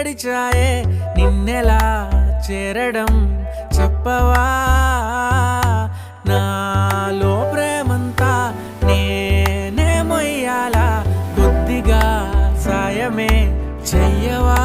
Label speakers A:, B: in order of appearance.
A: గడిచాయే నిన్నెలా చేరడం చెప్పవా నాలో ప్రేమంతా నేనే మొయ్యాలా కొద్దిగా సాయమే చెయ్యవా